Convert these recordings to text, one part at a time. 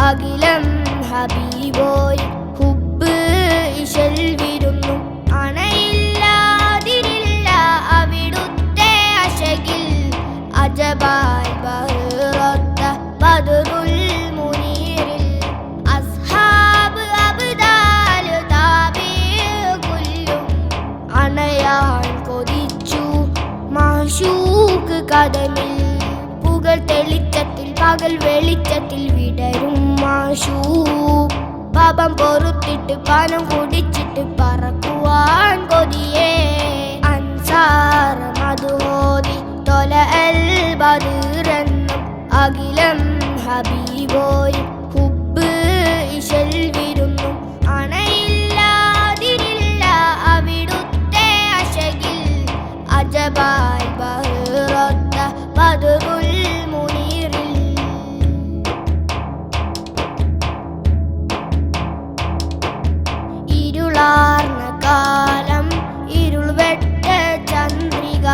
അഖിലം ഹബീബോയ് ഹുബ്ബ് ഇശൽ വിരുന്നു അണയില്ലാതിരില്ല അവിടുത്തെ അശകിൽ അജബാൽ ബഹറത്ത ബദറുൽ മുനീറിൽ അസ്ഹാബ് അബ്ദാൽ താബീഉല്ലും അണയാൻ കൊതിച്ചു മാശൂക്ക് കദമിൽ പുകൾ തെളിച്ചത്തിൽ പകൽ വെളിച്ചത്തിൽ വിടരും മാശൂക്ക് പാപം പൊറുത്തിട്ട് പാനം കുടിച്ചിട്ട് പറക്കുവാൻ കൊതിയേ അൻസാർ മധുഹോദി തൊല അൽ ബദറെന്നും അഖിലം ഹബീബോയ് ഹുബ്ബ് ഇശൽ വിരുന്നു അണയില്ലാതിരില്ല അവിടുത്തെ അശകിൽ അജബാൽ ബഹറത്ത ബദറുൽ മുനീറിൽ ഇരുളാർന്ന കാലം ഇരുൾ വെട്ട ചന്ദ്രിക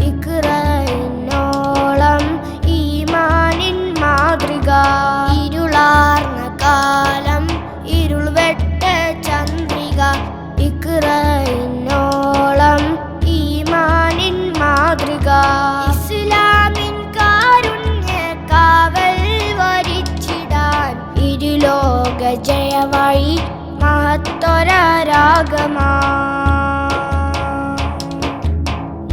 ഇഖ്റയിനോളം ഈമാനിൻ മാതൃക ഇരുളാർന്ന കാലം ഇരുൾ വെട്ട ചന്ദ്രിക ഇഖ്റയിനോളം ഈമാനിൻ മാതൃക ഇസ്ലാമിൻ കാരുണ്യ കാവൽ വരിച്ചിടാൻ ഇരുലോക ജയവഴി മഹത്തൊരാഗമാ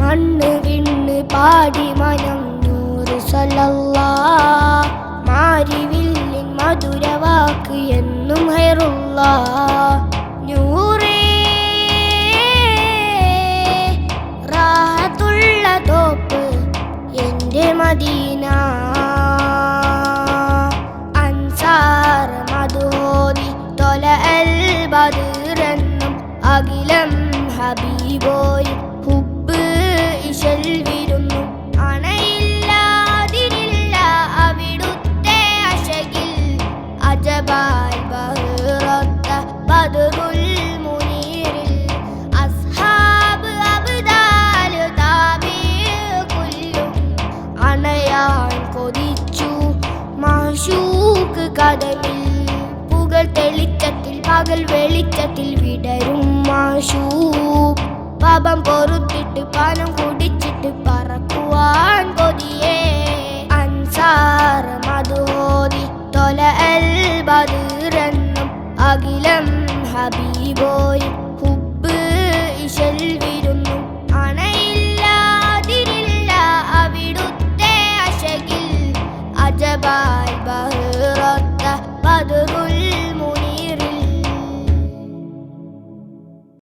മണ്ണ് വിണ്ണ് പാടി മനം നൂറ് സല്ലല്ലാഹ് മാരിവില്ലിൻ മധുരവാക്ക് എന്നും ഹൈറുല്ലാഹ് നൂറേ റാഹത്തുള്ള തോപ്പ് എൻ്റെ മദീന അൻസാർ മധുഹോദി തൊല അൽ ബദറെന്നും അഖിലം ഹബീബോയ് ഹുബ്ബ് ഇശൽ വിരുന്നു അണയില്ലാതിരില്ല അവിടുത്തെ അശകിൽ അജബാൽ ബഹറത്ത ബദറുൽ മുനീറിൽ അസ്ഹാബ് അബ്ദാൽ താബീഉല്ലും അണയാൻ കൊതിച്ചു മാശൂക്ക് കദമിൽ പുകൾ തെളിച്ചത്തിൽ പകൽ വെളിച്ചത്തിൽ വിടരും മാശൂക്ക് പാപം പൊറുത്തിട്ട് പാനം കുടിച്ചിട്ട് പറക്കുവാൻ കൊതിയേ അൻസാർ മധുഹോദി തൊല അൽ ബദറെന്നും അഖിലം ഹബീബോയ് ഹുബ്ബ് ഇശൽ വിരുന്നു അണയില്ലാതിരില്ല അവിടുത്തെ അശകിൽ അജബാ